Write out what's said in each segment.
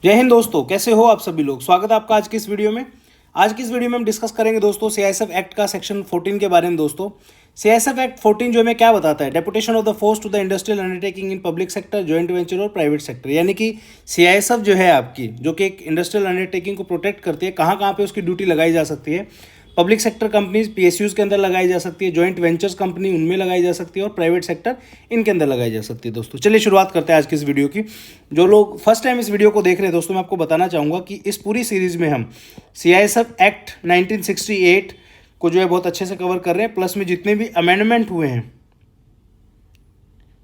जय हिंद दोस्तों, कैसे हो आप सभी लोग। स्वागत है आपका आज की इस वीडियो में। आज की इस वीडियो में हम डिस्कस करेंगे दोस्तों सीआईएसएफ एक्ट का सेक्शन 14 के बारे में। दोस्तों सीआईएसएफ एक्ट 14 जो हमें क्या बताता है, deputation of the force to the industrial undertaking in public sector, joint venture और प्राइवेट सेक्टर। यानी कि सीआईएसएफ जो है आपकी, जो कि एक इंडस्ट्रियल अंडरटेकिंग को प्रोटेक्ट करती है, कहाँ कहाँ पे उसकी ड्यूटी लगाई जा सकती है। पब्लिक सेक्टर कंपनीज पीएसयूज के अंदर लगाई जा सकती है, जॉइंट वेंचर्स कंपनी उनमें लगाई जा सकती है और प्राइवेट सेक्टर इनके अंदर लगाई जा सकती है। दोस्तों चलिए शुरुआत करते हैं आज की इस वीडियो की। जो लोग फर्स्ट टाइम इस वीडियो को देख रहे हैं दोस्तों, मैं आपको बताना चाहूँगा कि इस पूरी सीरीज में हम सीआईएसएफ एक्ट 1968 को जो है बहुत अच्छे से कवर कर रहे हैं, प्लस में जितने भी अमेंडमेंट हुए हैं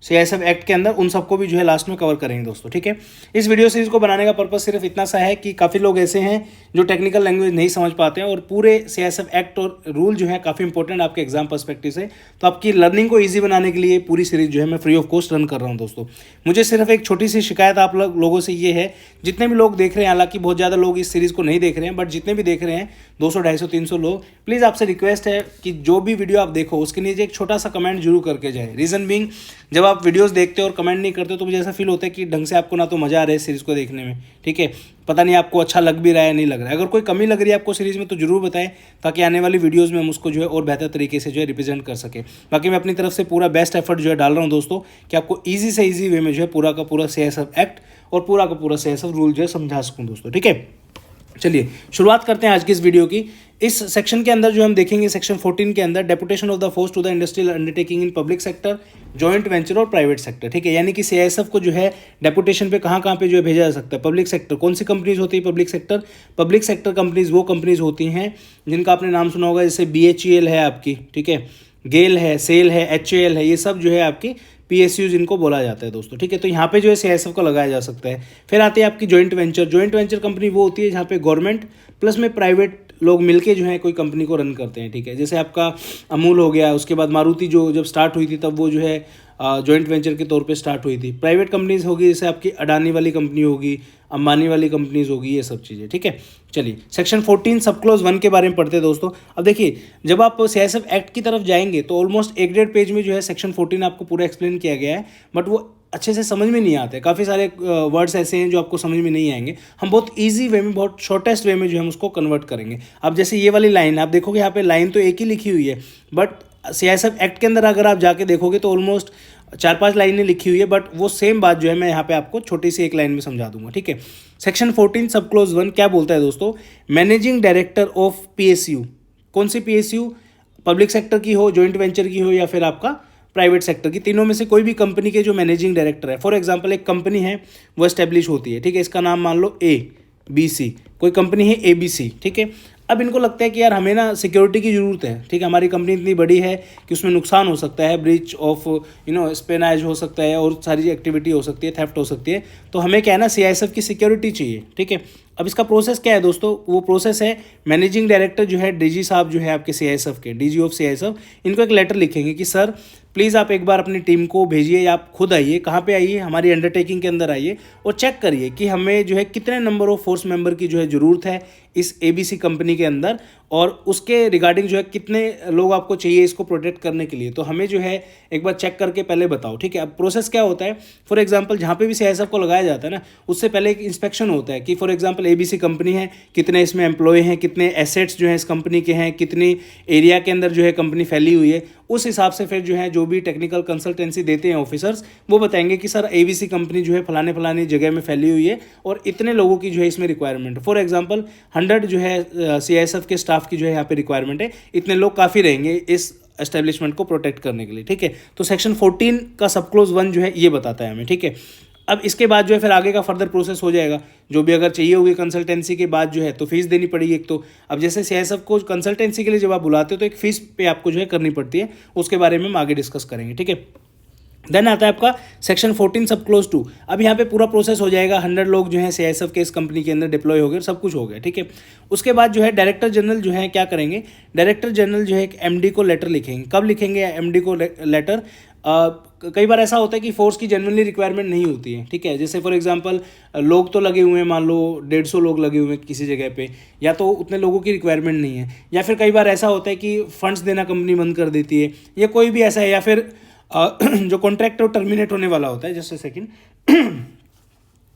सीआईएसएफ एक्ट के अंदर उन सबको भी जो है लास्ट में कवर करेंगे दोस्तों। ठीक है, इस वीडियो सीरीज को बनाने का पर्पस सिर्फ इतना सा है कि काफ़ी लोग ऐसे हैं जो टेक्निकल लैंग्वेज नहीं समझ पाते हैं और पूरे सीआईएसएफ एक्ट और रूल जो है काफ़ी इंपॉर्टेंट आपके एग्जाम पर्सपेक्टिव से, तो आपकी लर्निंग को ईजी बनाने के लिए पूरी सीरीज जो है मैं फ्री ऑफ कॉस्ट रन कर रहा हूँ दोस्तों। मुझे सिर्फ एक छोटी सी शिकायत आप लोगों से ये है, जितने भी लोग देख रहे हैं, हालांकि बहुत ज़्यादा लोग इस सीरीज़ को नहीं देख रहे हैं, बट जितने भी देख रहे हैं 200, 250, 300 लोग, प्लीज़ आपसे रिक्वेस्ट है कि जो भी वीडियो आप देखो उसके नीचे एक छोटा सा कमेंट जरूर करके जाए। रीज़न बीइंग, जब आप वीडियोस देखते हो और कमेंट नहीं करते हो तो मुझे ऐसा फील होता है कि ढंग से आपको ना तो मज़ा आ रहा है सीरीज़ को देखने में, ठीक है, पता नहीं आपको अच्छा लग भी रहा है नहीं लग रहा है। अगर कोई कमी लग रही है आपको सीरीज़ में तो जरूर बताएं, ताकि आने वाली वीडियोस में हम उसको जो है और बेहतर तरीके से जो है रिप्रेजेंट कर सके। बाकी मैं अपनी तरफ से पूरा बेस्ट एफर्ट जो है डाल रहा हूँ दोस्तों, कि आपको ईजी से ईजी वे में जो है पूरा का पूरा सीआईएसएफ एक्ट और पूरा का पूरा सीआईएसएफ रूल जो है समझा सकूँ दोस्तों। ठीक है, चलिए शुरुआत करते हैं आज की इस वीडियो की। इस सेक्शन के अंदर जो हम देखेंगे, सेक्शन 14 के अंदर deputation of the force to the industrial undertaking in public sector, joint venture और प्राइवेट सेक्टर। ठीक है, यानी कि सीआईएसएफ को जो है डेपुटेशन पे कहाँ कहाँ पे जो है भेजा जा सकता है। पब्लिक सेक्टर, कौन सी कंपनीज होती है पब्लिक सेक्टर कंपनीज वो कंपनीज होती हैं जिनका आपने नाम सुना होगा, जैसे बीएचईएल है आपकी, ठीक है, गेल है, सेल है, एचएएल है, ये सब जो है आपकी पीएसयू जिनको बोला जाता है दोस्तों। ठीक है, तो यहाँ पे जो है सीआईएसएफ को लगाया जा सकता है। फिर आती है आपकी जॉइंट वेंचर कंपनी, वो होती है जहाँ पे गवर्नमेंट प्लस में प्राइवेट लोग मिलके जो है कोई कंपनी को रन करते हैं। ठीक है, जैसे आपका अमूल हो गया, उसके बाद मारुति जो जब स्टार्ट हुई थी तब वो जो है जॉइंट वेंचर के तौर पे स्टार्ट हुई थी। प्राइवेट कंपनीज होगी, जैसे आपकी अडानी वाली कंपनी होगी, अंबानी वाली कंपनीज होगी, ये सब चीज़ें। ठीक है, चलिए सेक्शन 14 सब क्लोज 1 के बारे में पढ़ते हैं दोस्तों। अब देखिए, जब आप सीआईएसएफ एक्ट की तरफ जाएंगे तो ऑलमोस्ट 1.5 पेज में जो है सेक्शन 14 आपको पूरा एक्सप्लेन किया गया है, बट वो अच्छे से समझ में नहीं आते। काफ़ी सारे वर्ड्स ऐसे हैं जो आपको समझ में नहीं आएंगे। हम बहुत ईजी वे में, बहुत शॉर्टेस्ट वे में जो हम उसको कन्वर्ट करेंगे। अब जैसे ये वाली लाइन आप देखोगे, यहाँ पे लाइन तो एक ही लिखी हुई है, बट सीआईएसएफ एक्ट के अंदर अगर आप जाके देखोगे तो ऑलमोस्ट 4-5 लाइनें लिखी हुई है, बट वो सेम बात जो है मैं यहाँ पे आपको छोटी सी एक लाइन में समझा दूंगा। ठीक है, सेक्शन 14 सब क्लोज 1 क्या बोलता है दोस्तों, मैनेजिंग डायरेक्टर ऑफ पीएसयू, कौन सी पीएसयू, पब्लिक सेक्टर की हो, जॉइंट वेंचर की हो या फिर आपका प्राइवेट सेक्टर की, तीनों में से कोई भी कंपनी के जो मैनेजिंग डायरेक्टर है। फॉर एग्जांपल एक कंपनी है वो एस्टेब्लिश होती है, ठीक है, इसका नाम मान लो ए बी सी, कोई कंपनी है ए बी सी। ठीक है, अब इनको लगता है कि यार हमें ना सिक्योरिटी की ज़रूरत है। ठीक है, हमारी कंपनी इतनी बड़ी है कि उसमें नुकसान हो सकता है, ब्रीच ऑफ स्पेनाइज हो सकता है और सारी एक्टिविटी हो सकती है, थेफ्ट हो सकती है, तो हमें क्या है ना सीआईएसएफ की सिक्योरिटी चाहिए। ठीक है, अब इसका प्रोसेस क्या है दोस्तों, वो प्रोसेस है मैनेजिंग डायरेक्टर जो है डीजी साहब जो है आपके सीआईएसएफ के, डीजी ऑफ सीआईएसएफ, इनको एक लेटर लिखेंगे कि सर प्लीज़ आप एक बार अपनी टीम को भेजिए या आप खुद आइए, कहाँ पे आइए, हमारी अंडरटेकिंग के अंदर आइए और चेक करिए कि हमें जो है कितने नंबर ऑफ फोर्स मेंबर की जो है ज़रूरत है इस एबीसी कंपनी के अंदर, और उसके रिगार्डिंग जो है कितने लोग आपको चाहिए इसको प्रोटेक्ट करने के लिए, तो हमें जो है एक बार चेक करके पहले बताओ। ठीक है, अब प्रोसेस क्या होता है, फॉर एग्जांपल जहाँ पे भी सीआईएसएफ को लगाया जाता है ना, उससे पहले एक इंस्पेक्शन होता है कि फॉर एग्जांपल एबीसी कंपनी है, कितने इसमें एम्प्लॉय हैं, कितने एसेट्स जो है इस कंपनी के हैं, कितनी एरिया के अंदर जो है कंपनी फैली हुई है, उस हिसाब से फिर जो है जो भी टेक्निकल कंसल्टेंसी देते हैं ऑफिसर्स, वो बताएंगे कि सर एबीसी कंपनी जो है फलाने फलाने जगह में फैली हुई है और इतने लोगों की जो है इसमें रिक्वायरमेंट है। फॉर एग्जांपल 100 जो है सीआईएसएफ के स्टाफ की जो है यहाँ पे रिक्वायरमेंट है, इतने लोग काफ़ी रहेंगे इस एस्टेब्लिशमेंट को प्रोटेक्ट करने के लिए। ठीक है, तो सेक्शन 14 का सब क्लोज 1 जो है ये बताता है हमें। ठीक है, अब इसके बाद जो है फिर आगे का फर्दर प्रोसेस हो जाएगा, जो भी अगर चाहिए होगी कंसल्टेंसी के बाद जो है तो फीस देनी पड़ेगी एक तो। अब जैसे सीआईएसएफ को कंसल्टेंसी के लिए जब आप बुलाते हो तो एक फीस पे आपको जो है करनी पड़ती है, उसके बारे में हम आगे डिस्कस करेंगे। ठीक है, देन आता है आपका सेक्शन 14 सब क्लोज 2। अब यहाँ पे पूरा प्रोसेस हो जाएगा, 100 लोग जो है सीआईएसएफ के इस कंपनी के अंदर डिप्लॉय हो गए, सब कुछ हो गया। ठीक है, उसके बाद जो है डायरेक्टर जनरल जो है क्या करेंगे, डायरेक्टर जनरल जो है एक एमडी को लेटर लिखेंगे। कब लिखेंगे एमडी को लेटर, कई बार ऐसा होता है कि फोर्स की जेन्युइनली रिक्वायरमेंट नहीं होती है। ठीक है, जैसे फॉर एग्जांपल लोग तो लगे हुए हैं, मान लो 150 लोग लगे हुए हैं किसी जगह पे, या तो उतने लोगों की रिक्वायरमेंट नहीं है, या फिर कई बार ऐसा होता है कि फंड्स देना कंपनी बंद कर देती है, या कोई भी ऐसा है, या फिर जो कॉन्ट्रैक्ट टर्मिनेट होने वाला होता है, जस्ट अ सेकंड।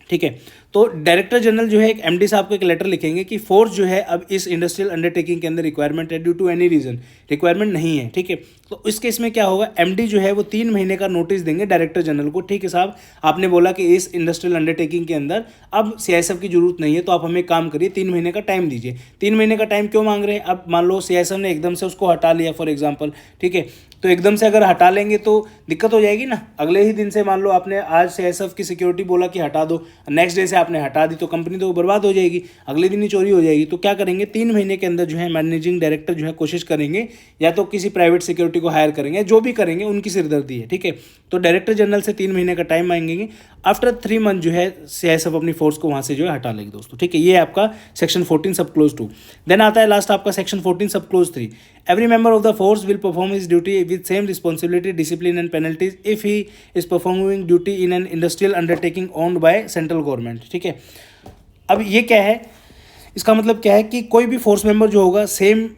ठीक है, तो डायरेक्टर जनरल जो है एक एमडी साहब को एक लेटर लिखेंगे कि फोर्स जो है अब इस इंडस्ट्रियल अंडरटेकिंग के अंदर रिक्वायरमेंट है due to any reason, requirement नहीं है, ठीक है। तो इस केस में क्या होगा, एमडी जो है वो 3 महीने का नोटिस देंगे डायरेक्टर जनरल को, ठीक है साहब आपने बोला कि इस इंडस्ट्रियल अंडरटेकिंग के अंदर अब सीआईएसएफ की जरूरत नहीं है, तो आप हमें काम करिए, 3 महीने का टाइम दीजिए। 3 महीने का टाइम क्यों मांग रहे हैं, अब मान लो सीआईएसएफ ने एकदम से उसको हटा लिया फॉर एग्जाम्पल, ठीक है, तो एकदम से अगर हटा लेंगे तो दिक्कत हो जाएगी ना। अगले ही दिन से मान लो आपने आज सीआईएसएफ की सिक्योरिटी बोला कि हटा दो, नेक्स्ट डे से आपने हटा दी तो कंपनी तो बर्बाद हो जाएगी, अगले दिन ही चोरी हो जाएगी। तो क्या करेंगे, 3 महीने के अंदर जो है मैनेजिंग डायरेक्टर जो है कोशिश करेंगे या तो किसी प्राइवेट सिक्योरिटी को हायर करेंगे, जो भी करेंगे उनकी सिरदर्दी है, ठीक है। तो डायरेक्टर जनरल से 3 महीने का टाइम मांगेंगे, आफ्टर 3 मंथ जो है सीआईएसएफ अपनी फोर्स को वहाँ से जो है हटा लेगी दोस्तों, ठीक है। ये आपका सेक्शन 14 सब क्लोज 2। देन आता है लास्ट आपका सेक्शन 14 सब close 3। Every member of the force will perform his duty with same responsibility, discipline and penalties if he is performing duty in an industrial undertaking owned by central government, ठीक है। अब ये क्या है, इसका मतलब क्या है कि कोई भी फोर्स मेंबर जो होगा सेम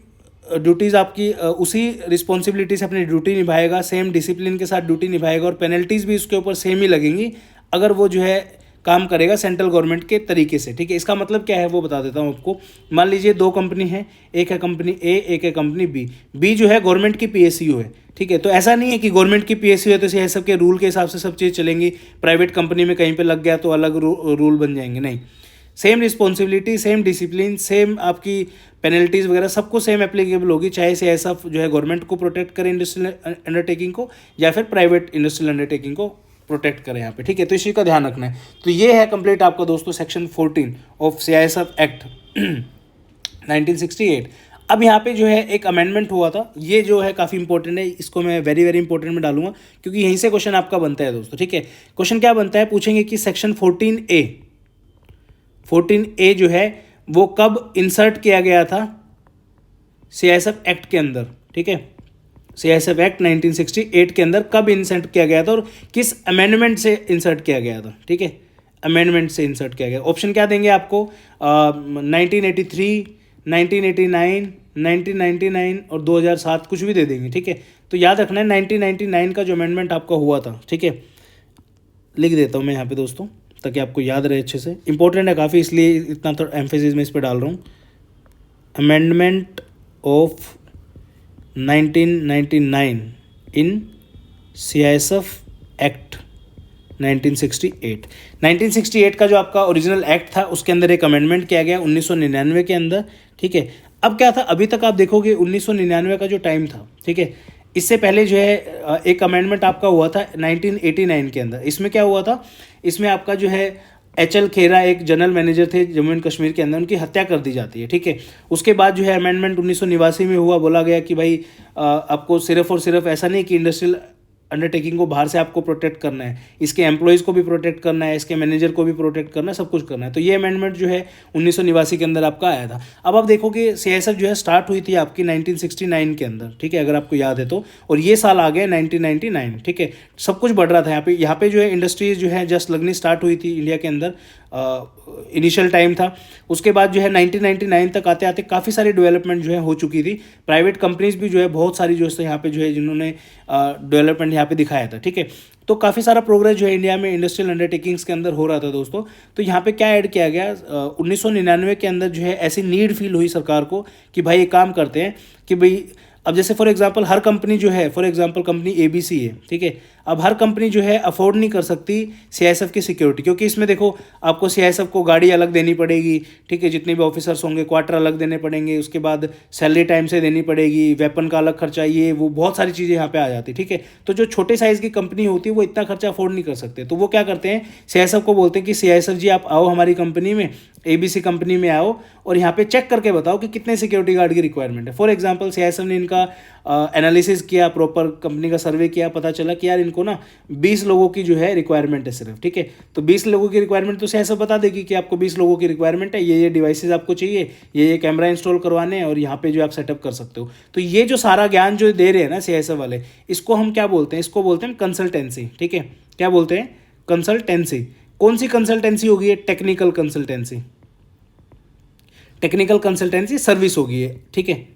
ड्यूटीज़ आपकी उसी रिस्पॉन्सिबिलिटी से अपनी ड्यूटी निभाएगा, सेम डिसिप्लिन के साथ ड्यूटी निभाएगा और पेनल्टीज़ भी उसके ऊपर सेम ही लगेंगी अगर वो जो है काम करेगा सेंट्रल गवर्नमेंट के तरीके से, ठीक है। इसका मतलब क्या है वो बता देता हूँ आपको। मान लीजिए 2 कंपनी है, एक है कंपनी ए, एक है कंपनी बी। बी जो है गवर्नमेंट की पीएसयू है, ठीक है। तो ऐसा नहीं है कि गवर्नमेंट की पीएसयू है तो ये सब के रूल के हिसाब से सब चीज़ चलेंगी, प्राइवेट कंपनी में कहीं पे लग गया तो अलग रूल बन जाएंगे, नहीं। Same responsibility, same discipline, same आपकी पेनल्टीज़ वगैरह सबको सेम एप्लीकेबल होगी, चाहे सीआईएसएफ जो है गवर्नमेंट को प्रोटेक्ट करे इंडस्ट्रियल अंडरटेकिंग को या फिर प्राइवेट इंडस्ट्रियल अंडरटेकिंग को प्रोटेक्ट करें यहाँ पे, ठीक है। तो इसी का ध्यान रखना है। तो ये है कंप्लीट आपका दोस्तों सेक्शन 14 ऑफ सीआईएसएफ एक्ट 1968। अब यहाँ पे जो है एक अमेंडमेंट हुआ था, ये जो है काफ़ी इंपॉर्टेंट है, इसको मैं वेरी वेरी इंपॉर्टेंट में डालूंगा क्योंकि यहीं से क्वेश्चन आपका बनता है दोस्तों, ठीक है। क्वेश्चन क्या बनता है, पूछेंगे कि सेक्शन 14A जो है वो कब इंसर्ट किया गया था सीआईएसएफ एक्ट के अंदर, ठीक है। सीआईएसएफ एक्ट 1968 के अंदर कब इंसर्ट किया गया था और किस अमेंडमेंट से इंसर्ट किया गया था, ठीक है। अमेंडमेंट से इंसर्ट किया गया। ऑप्शन क्या देंगे आपको, 1983, 1989, 1999 और 2007 कुछ भी दे देंगे, ठीक है। तो याद रखना है 1999 का जो अमेंडमेंट आपका हुआ था, ठीक है। लिख देता हूँ मैं यहाँ पे दोस्तों ताकि आपको याद रहे अच्छे से, इंपॉर्टेंट है काफ़ी इसलिए इतना थोड़ा एम्फेसिस में इस पर डाल रहा हूँ। Amendment of 1999 in CISF act 1968। 1968 का जो आपका ओरिजिनल एक्ट था उसके अंदर एक अमेंडमेंट किया गया 1999 के अंदर, ठीक है। अब क्या था, अभी तक आप देखोगे 1999 का जो टाइम था, ठीक है, इससे पहले जो है एक अमेंडमेंट आपका हुआ था 1989 के अंदर। इसमें क्या हुआ था, इसमें आपका जो है एचएल खेरा एक जनरल मैनेजर थे जम्मू एंड कश्मीर के अंदर, उनकी हत्या कर दी जाती है, ठीक है। उसके बाद जो है अमेंडमेंट 1989 में हुआ, बोला गया कि भाई आपको सिर्फ और सिर्फ ऐसा नहीं कि इंडस्ट्रियल अंडरटेकिंग को बाहर से आपको प्रोटेक्ट करना है, इसके एम्प्लॉयज़ को भी प्रोटेक्ट करना है, इसके मैनेजर को भी प्रोटेक्ट करना है, सब कुछ करना है। तो ये अमेंडमेंट जो है 1989 के अंदर आपका आया था। अब आप देखोगे सीआईएसएफ जो है स्टार्ट हुई थी आपकी 1969 के अंदर, ठीक है, अगर आपको याद है तो, और ये साल आ गए 1999, ठीक है। सब कुछ बढ़ रहा था यहाँ पे जो है इंडस्ट्रीज जो है जस्ट लगनी स्टार्ट हुई थी इंडिया के अंदर, इनिशियल टाइम था। उसके बाद जो है 1999 तक आते आते काफ़ी सारी डेवलपमेंट जो है हो चुकी थी, प्राइवेट कंपनीज भी जो है बहुत सारी जो है यहाँ पे जो है जिन्होंने डेवलपमेंट यहाँ पे दिखाया था, ठीक है। तो काफ़ी सारा प्रोग्रेस जो है इंडिया में इंडस्ट्रियल अंडरटेकिंग्स के अंदर हो रहा था दोस्तों। तो यहाँ पे क्या ऐड किया गया, 1999 के अंदर जो है ऐसी नीड फील हुई सरकार को कि भाई ये काम करते हैं कि भाई अब जैसे फॉर एग्जांपल हर कंपनी जो है, फॉर एग्जांपल कंपनी एबीसी है, ठीक है। अब हर कंपनी जो है अफोर्ड नहीं कर सकती सीआईएसएफ की सिक्योरिटी, क्योंकि इसमें देखो आपको सीआईएसएफ को गाड़ी अलग देनी पड़ेगी, ठीक है, जितने भी ऑफिसर्स होंगे क्वार्टर अलग देने पड़ेंगे, उसके बाद सैलरी टाइम से देनी पड़ेगी, वेपन का अलग खर्चा, ये वो बहुत सारी चीज़ें यहाँ पे आ जाती, ठीक है। तो जो छोटे साइज़ की कंपनी होती है वो इतना खर्चा अफोर्ड नहीं कर सकते, तो वो क्या करते हैं, सीआईएसएफ को बोलते हैं कि सीआईएसएफ जी आप आओ हमारी कंपनी में, एबीसी कंपनी में आओ और यहाँ पे चेक करके बताओ कि कितने सिक्योरिटी गार्ड की रिक्वायरमेंट है। फॉर एग्जांपल सीआईएसएफ ने इनका एनालिसिस किया, प्रॉपर कंपनी का सर्वे किया, पता चला कि यार इनको ना 20 लोगों की जो है रिक्वायरमेंट है सिर्फ, ठीक है। तो 20 लोगों की रिक्वायरमेंट तो सीआईएसएफ बता देगी कि आपको 20 लोगों की रिक्वायरमेंट है, ये डिवाइसेज आपको चाहिए, ये कैमरा इंस्टॉल करवाने हैं और यहाँ पे जो आप सेटअप कर सकते हो। तो ये जो सारा ज्ञान जो दे रहे हैं ना सीआईएसएफ वाले, इसको हम क्या बोलते हैं, इसको बोलते हैं कंसल्टेंसी, ठीक है। क्या बोलते हैं, कंसल्टेंसी। कौन सी कंसल्टेंसी होगी है, technical consultancy, technical consultancy service होगी है, ठीक है।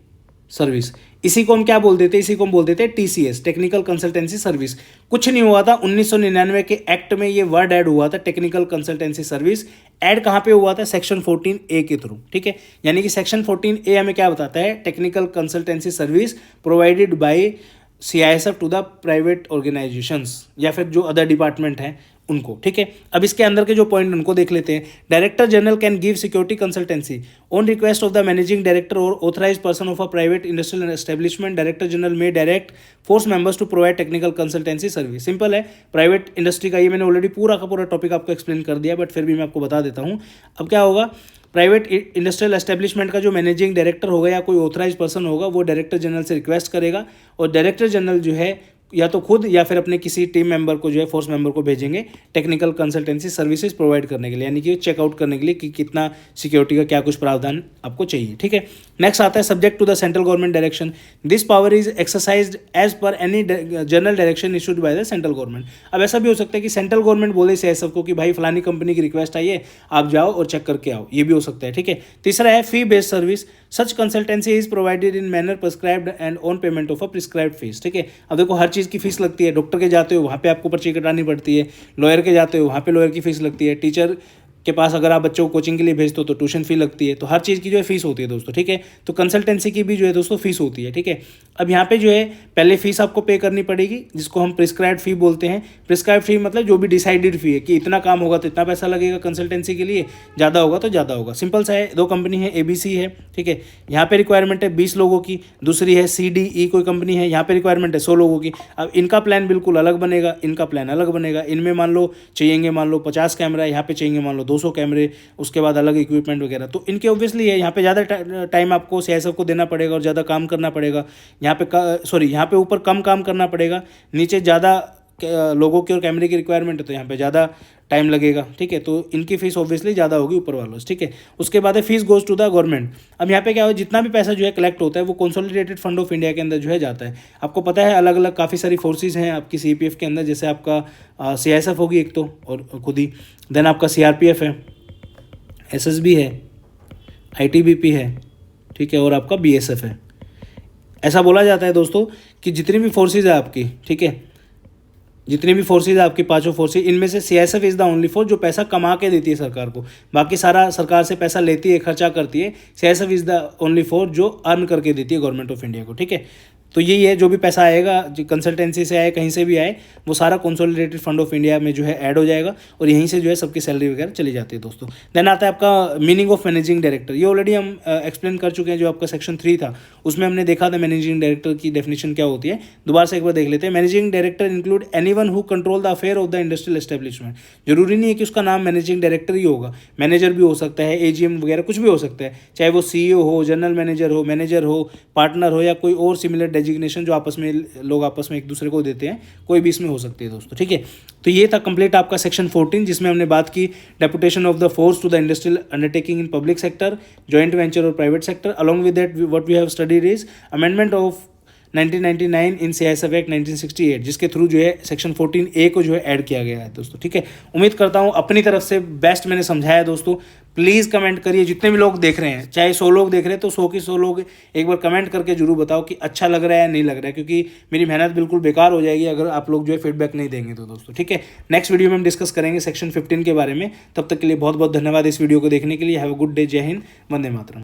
सर्विस। इसी को हम क्या बोल देते हैं, इसी को हम बोल देते हैं TCS, टेक्निकल कंसल्टेंसी सर्विस। कुछ नहीं हुआ था, 1999 के एक्ट में ये वर्ड ऐड हुआ था, टेक्निकल कंसल्टेंसी सर्विस। ऐड कहाँ पे हुआ था, सेक्शन 14A के थ्रू, ठीक है। यानी कि सेक्शन 14A हमें क्या बताता है, technical consultancy service provided by CISF to the private organisations, या फिर जो अदर डिपार्टमेंट हैं उनको, ठीक है। अब इसके अंदर के जो पॉइंट उनको देख लेते हैं। Director general can give security consultancy on request of the managing director और authorised person of a private industrial establishment. Director general में direct force members to provide technical consultancy service. Simple है, private industry का ये मैंने already पूरा का पूरा topic आपको एक्सप्लेन कर दिया, बट फिर भी मैं आपको बता देता हूँ। अब क्या होगा, प्राइवेट इंडस्ट्रियल एस्टेब्लिशमेंट का जो मैनेजिंग डायरेक्टर होगा या कोई ऑथराइज पर्सन होगा, वो डायरेक्टर जनरल से रिक्वेस्ट करेगा, और डायरेक्टर जनरल जो है या तो खुद या फिर अपने किसी टीम मेंबर को जो है, फोर्स मेंबर को भेजेंगे टेक्निकल कंसल्टेंसी सर्विसेज प्रोवाइड करने के लिए, यानी कि चेकआउट करने के लिए कि कितना सिक्योरिटी का क्या कुछ प्रावधान आपको चाहिए, ठीक है। नेक्स्ट आता है subject to the central government direction. This power is exercised as per any general direction issued by the central government. अब ऐसा भी हो सकता है कि सेंट्रल गवर्नमेंट बोले CISF को कि भाई फलानी कंपनी की रिक्वेस्ट आई है, आप जाओ और चेक करके आओ, ये भी हो सकता है, ठीक है। तीसरा है fee based service. Such consultancy is provided in manner prescribed and on payment of a prescribed fees, ठीक है। अब देखो हर चीज़ की फीस लगती है। डॉक्टर के जाते हो वहाँ पे आपको पर्ची कटानी पड़ती है, लॉयर के जाते हो वहाँ पे लॉयर की फीस लगती है, टीचर के पास अगर आप बच्चों को कोचिंग के लिए भेजते हो तो ट्यूशन फी लगती है। तो हर चीज़ की जो है फीस होती है दोस्तों, ठीक है। तो कंसल्टेंसी की भी जो है दोस्तों फीस होती है, ठीक है। अब यहाँ पे जो है पहले फीस आपको पे करनी पड़ेगी, जिसको हम प्रिस्क्राइब्ड फी बोलते हैं। प्रिस्क्राइब्ड फी मतलब जो भी डिसाइडेड फी है कि इतना काम होगा तो इतना पैसा लगेगा कंसल्टेंसी के लिए, ज़्यादा होगा तो ज़्यादा होगा। सिंपल सा है, दो कंपनी है, ABC है, ठीक है। यहाँ पे रिक्वायरमेंट है 20 लोगों की, दूसरी है CDE कोई कंपनी है, यहाँ पे रिक्वायरमेंट है 100 लोगों की। अब इनका प्लान बिल्कुल अलग बनेगा, इनका प्लान अलग बनेगा। इनमें मान लो चाहिए मान लो 50 कैमरा, यहाँ पे चाहिए मान लो 200 कैमरे, उसके बाद अलग इक्विपमेंट वगैरह। तो इनके ऑब्वियसली है यहाँ पे ज़्यादा टाइम आपको CISF को देना पड़ेगा और ज़्यादा काम करना पड़ेगा। यहाँ पे यहाँ पे ऊपर कम काम करना पड़ेगा, नीचे ज़्यादा लोगों की और कैमरे की रिक्वायरमेंट है तो यहाँ पे ज़्यादा टाइम लगेगा, ठीक है। तो इनकी फीस ऑब्वियसली ज़्यादा होगी ऊपर वालों से, ठीक है। उसके बाद है fees goes to the government. अब यहाँ पे क्या हो, जितना भी पैसा जो है कलेक्ट होता है वो कंसोलिडेटेड फंड ऑफ इंडिया के अंदर जो है जाता है। आपको पता है अलग अलग काफ़ी सारी फोर्सेज हैं आपकी CPF के अंदर, जैसे आपका CISF होगी एक तो और खुद ही, देन आपका CRPF है, SSB है, ITBP है, ठीक है, और आपका BSF है। ऐसा बोला जाता है दोस्तों कि जितनी भी फोर्सेज है आपकी, ठीक है, जितनी भी फोर्सेज है आपकी पांचों फोर्सेज, इनमें से CISF is the only force जो पैसा कमा के देती है सरकार को। बाकी सारा सरकार से पैसा लेती है, खर्चा करती है। CISF is the only force जो अर्न करके देती है गवर्नमेंट ऑफ इंडिया को, ठीक है। तो यही है, जो भी पैसा आएगा, जो कंसल्टेंसी से आए, कहीं से भी आए, वो सारा कंसोलिडेटेड फंड ऑफ इंडिया में जो है ऐड हो जाएगा और यहीं से जो है सबकी सैलरी वगैरह चली जाती है दोस्तों। देन आता है आपका मीनिंग ऑफ मैनेजिंग डायरेक्टर। ये ऑलरेडी हम एक्सप्लेन कर चुके हैं, जो आपका सेक्शन 3 था उसमें हमने देखा था मैनेजिंग डायरेक्टर की डेफिनेशन क्या होती है। दोबारा से एक बार देख लेते हैं। Managing director include anyone who control the affair of the industrial establishment. जरूरी नहीं है कि उसका नाम मैनेजिंग डायरेक्टर ही होगा, मैनेजर भी हो सकता है, AGM वगैरह कुछ भी हो सकता है, चाहे वो CEO हो, जनरल मैनेजर हो, पार्टनर हो, या कोई और सिमिलर डेजिग्नेशन जो आपस में लोग आपस में एक दूसरे को देते हैं, कोई भी इसमें हो सकती है दोस्तों, ठीक है। तो ये था कंप्लीट आपका सेक्शन 14, जिसमें हमने बात की deputation of the force to the industrial undertaking in public sector, joint venture और private sector. Along with that what we have studied is amendment of 1999 in CISF act 1968, जिसके थ्रू जो है section 14A को जो है add किया गया है दोस्तों, ठीक है। उम्मीद करता हूँ अपनी तरफ से बेस्ट मैंने समझाया दोस्तों। प्लीज़ कमेंट करिए, जितने भी लोग देख रहे हैं, चाहे 100 लोग देख रहे हैं तो 100 के 100 लोग एक बार कमेंट करके जरूर बताओ कि अच्छा लग रहा है या नहीं लग रहा है, क्योंकि मेरी मेहनत बिल्कुल बेकार हो जाएगी अगर आप लोग जो है फीडबैक नहीं देंगे तो दोस्तों, ठीक है। नेक्स्ट वीडियो में हम डिस्कस करेंगे सेक्शन 15 के बारे में। तब तक के लिए बहुत बहुत धन्यवाद इस वीडियो को देखने के लिए। Have a good day. जय हिंद, वंदे मातरम।